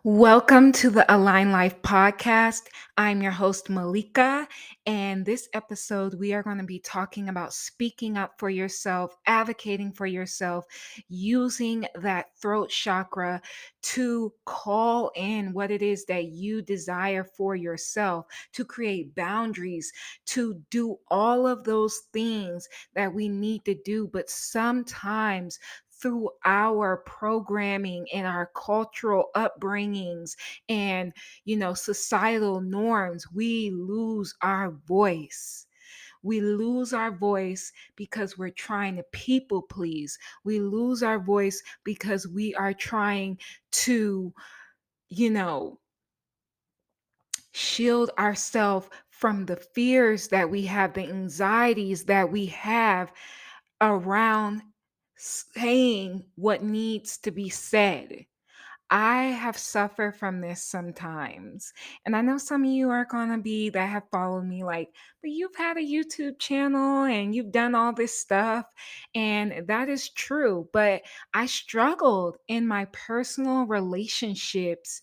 Welcome to the Align Life podcast. I'm your host, Malika. And this episode, we are going to be talking about speaking up for yourself, advocating for yourself, using that throat chakra to call in what it is that you desire for yourself, to create boundaries, to do all of those things that we need to do. But sometimes through our programming and our cultural upbringings and societal norms, we lose our voice. We lose our voice because we're trying to people please. We lose our voice because we are trying to, you know, shield ourselves from the fears that we have, the anxieties that we have around saying what needs to be said. I have suffered from this sometimes. And I know some of you are going to be that have followed me like, but you've had a YouTube channel and you've done all this stuff. And that is true. But I struggled in my personal relationships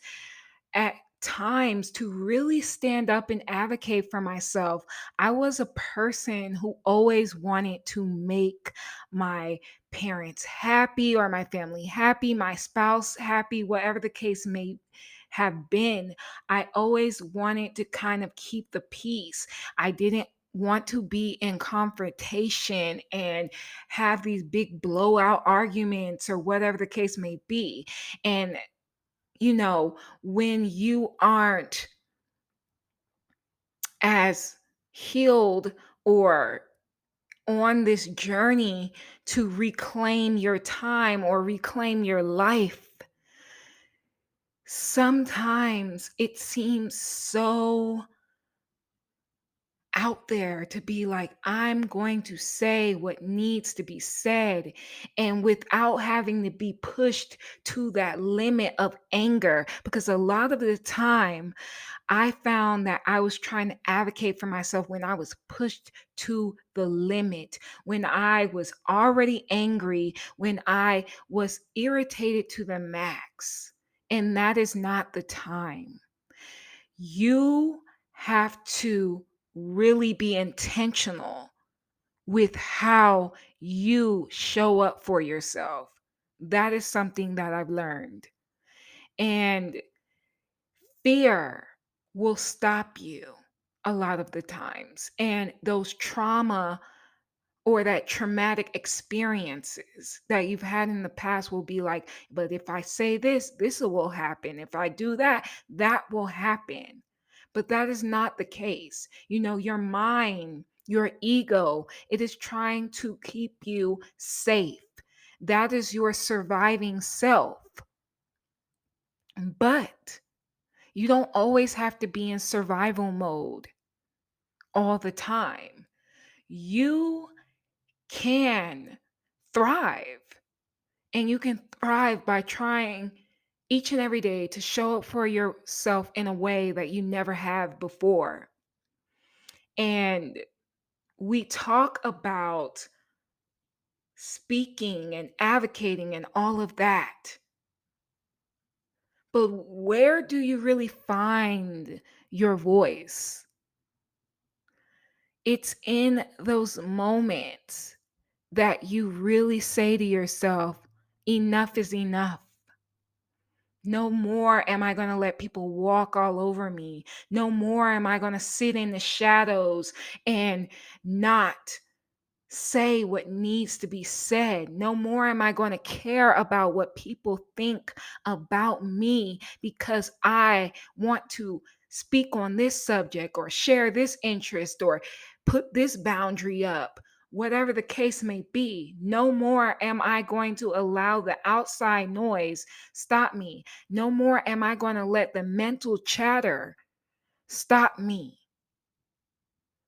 at times to really stand up and advocate for myself. I was a person who always wanted to make my parents happy or my family happy, my spouse happy, whatever the case may have been. I always wanted to kind of keep the peace. I didn't want to be in confrontation and have these big blowout arguments or whatever the case may be. And when you aren't as healed or on this journey to reclaim your time or reclaim your life, sometimes it seems so out there to be like, I'm going to say what needs to be said, and without having to be pushed to that limit of anger. Because a lot of the time, I found that I was trying to advocate for myself when I was pushed to the limit, when I was already angry, when I was irritated to the max. And that is not the time. You have to really be intentional with how you show up for yourself. That is something that I've learned. And fear will stop you a lot of the times. And those trauma or that traumatic experiences that you've had in the past will be like, but if I say this, this will happen. If I do that, that will happen. But that is not the case. Your mind, your ego, it is trying to keep you safe. That is your surviving self. But you don't always have to be in survival mode all the time. You can thrive, and you can thrive by trying each and every day to show up for yourself in a way that you never have before. And we talk about speaking and advocating and all of that. But where do you really find your voice? It's in those moments that you really say to yourself, enough is enough. No more am I going to let people walk all over me. No more am I going to sit in the shadows and not say what needs to be said. No more am I going to care about what people think about me because I want to speak on this subject or share this interest or put this boundary up. Whatever the case may be, no more am I going to allow the outside noise stop me. No more am I going to let the mental chatter stop me.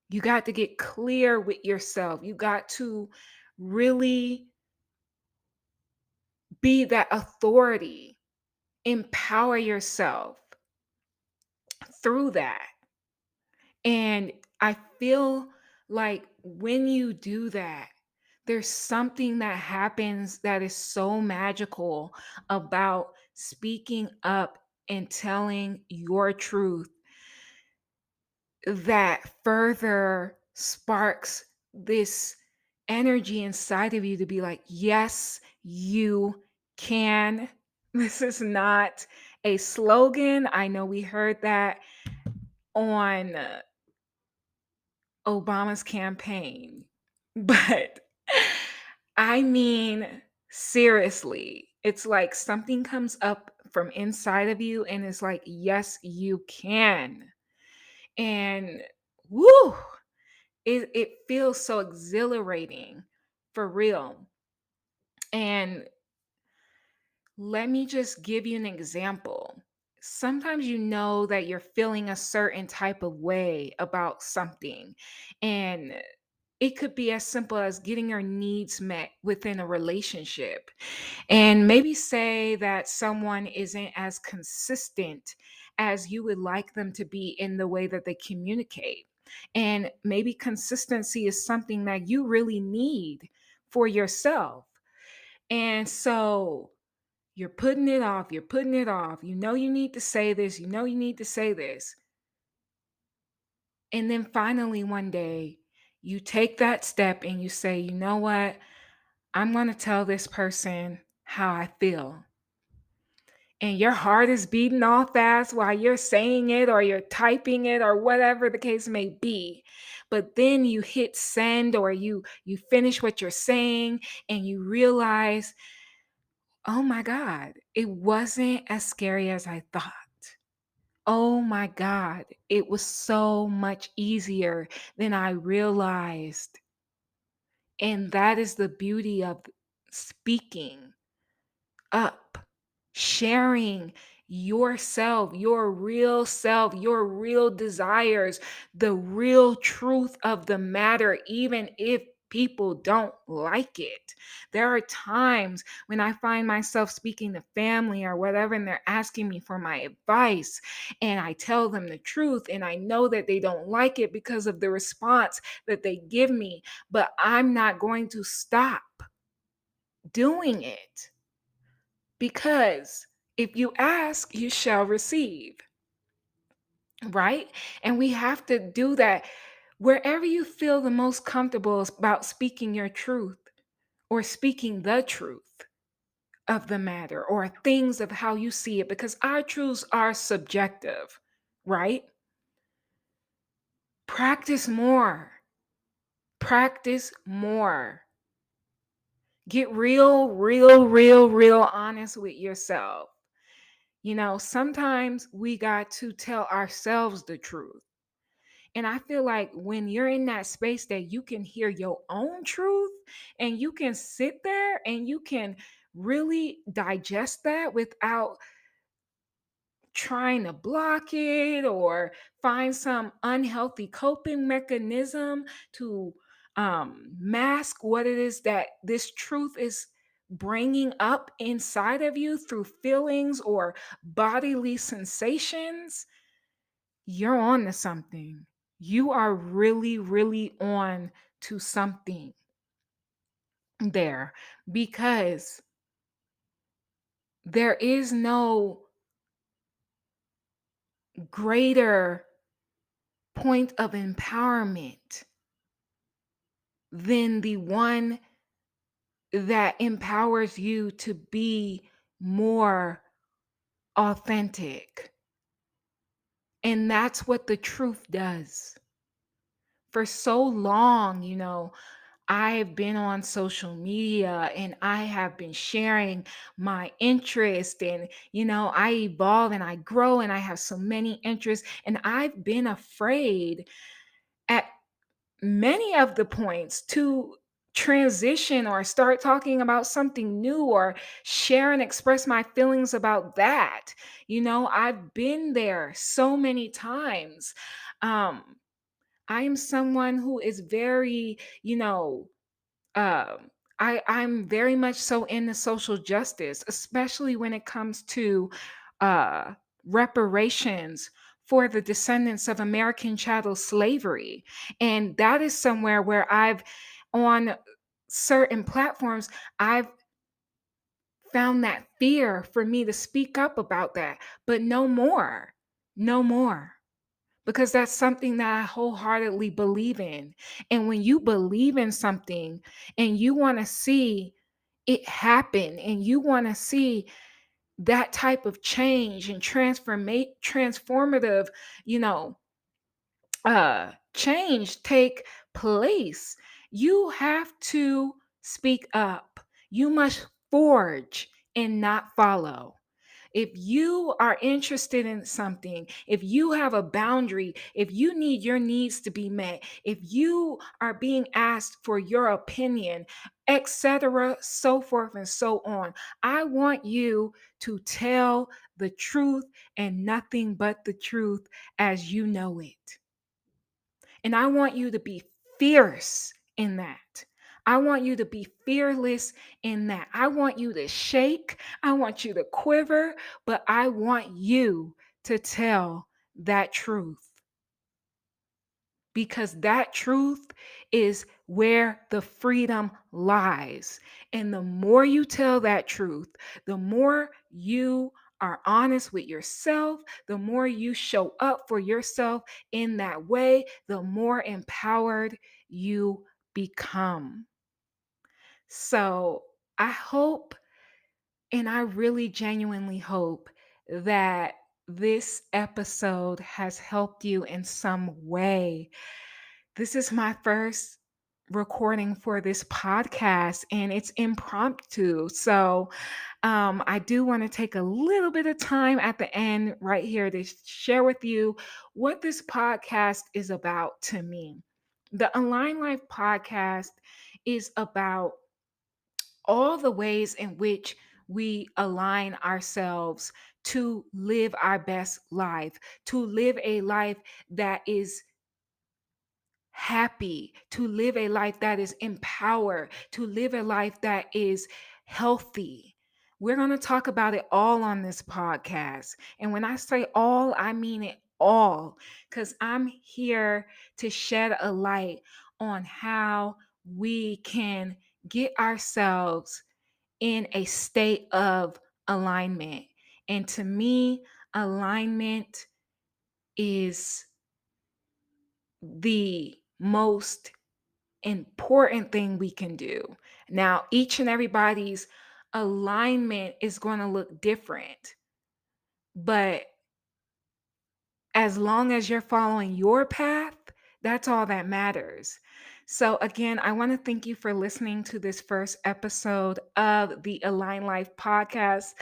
You got to get clear with yourself. You got to really be that authority, empower yourself through that. And I feel like when you do that, there's something that happens that is so magical about speaking up and telling your truth that further sparks this energy inside of you to be like, yes, you can. This is not a slogan. I know we heard that on Obama's campaign, but I mean, seriously, it's like something comes up from inside of you and it's like, yes, you can. And woo, it feels so exhilarating for real. And let me just give you an example. Sometimes you know that you're feeling a certain type of way about something, and it could be as simple as getting your needs met within a relationship. And maybe say that someone isn't as consistent as you would like them to be in the way that they communicate. And maybe consistency is something that you really need for yourself. And so you're putting it off, you're putting it off. You know you need to say this, you know you need to say this. And then finally one day you take that step and you say, you know what? I'm going to tell this person how I feel. And your heart is beating all fast while you're saying it or you're typing it or whatever the case may be. But then you hit send or you finish what you're saying and you realize, oh my God, it wasn't as scary as I thought. Oh my God, it was so much easier than I realized. And that is the beauty of speaking up, sharing yourself, your real desires, the real truth of the matter, even if people don't like it. There are times when I find myself speaking to family or whatever, and they're asking me for my advice, and I tell them the truth, and I know that they don't like it because of the response that they give me, but I'm not going to stop doing it. Because if you ask, you shall receive, right? And we have to do that wherever you feel the most comfortable about speaking your truth or speaking the truth of the matter or things of how you see it, because our truths are subjective, right? Practice more. Practice more. Get real honest with yourself. You know, sometimes we got to tell ourselves the truth. And I feel like when you're in that space that you can hear your own truth and you can sit there and you can really digest that without trying to block it or find some unhealthy coping mechanism to mask what it is that this truth is bringing up inside of you through feelings or bodily sensations, you're on to something. You are really on to something there, because there is no greater point of empowerment than the one that empowers you to be more authentic. And that's what the truth does. For so long, you know, I've been on social media and I have been sharing my interest, and you know, I evolve and I grow and I have so many interests, and I've been afraid at many of the points to transition or start talking about something new or share and express my feelings about that. You know, I've been there so many times. um I am someone who is very, you know, um, I'm very much so into social justice, especially when it comes to uh, reparations for the descendants of American chattel slavery. And that is somewhere where on certain platforms, I've found that fear for me to speak up about that, but no more. No more. Because that's something that I wholeheartedly believe in. And when you believe in something and you want to see it happen and you want to see that type of change and transformative, you know, change take place, you have to speak up. You must forge and not follow. If you are interested in something, if you have a boundary, if you need your needs to be met, if you are being asked for your opinion, etc., so forth and so on, I want you to tell the truth and nothing but the truth as you know it. And I want you to be fierce in that. I want you to be fearless in that. I want you to shake. I want you to quiver, but I want you to tell that truth because that truth is where the freedom lies. And the more you tell that truth, the more you are honest with yourself, the more you show up for yourself in that way, the more empowered you become. So I hope, and I really genuinely hope that this episode has helped you in some way. This is my first recording for this podcast and it's impromptu. So I do want to take a little bit of time at the end right here to share with you what this podcast is about to me. The Align Life podcast is about all the ways in which we align ourselves to live our best life, to live a life that is happy, to live a life that is empowered, to live a life that is healthy. We're going to talk about it all on this podcast. And when I say all, I mean it all, because I'm here to shed a light on how we can get ourselves in a state of alignment. And to me, alignment is the most important thing we can do. Now, each and everybody's alignment is going to look different, but as long as you're following your path, that's all that matters. So, again, I want to thank you for listening to this first episode of the Align Life podcast.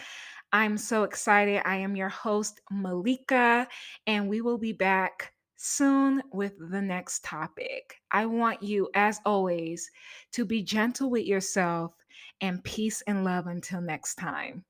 I'm so excited. I am your host, Malika, and we will be back soon with the next topic. I want you, as always, to be gentle with yourself and peace and love until next time.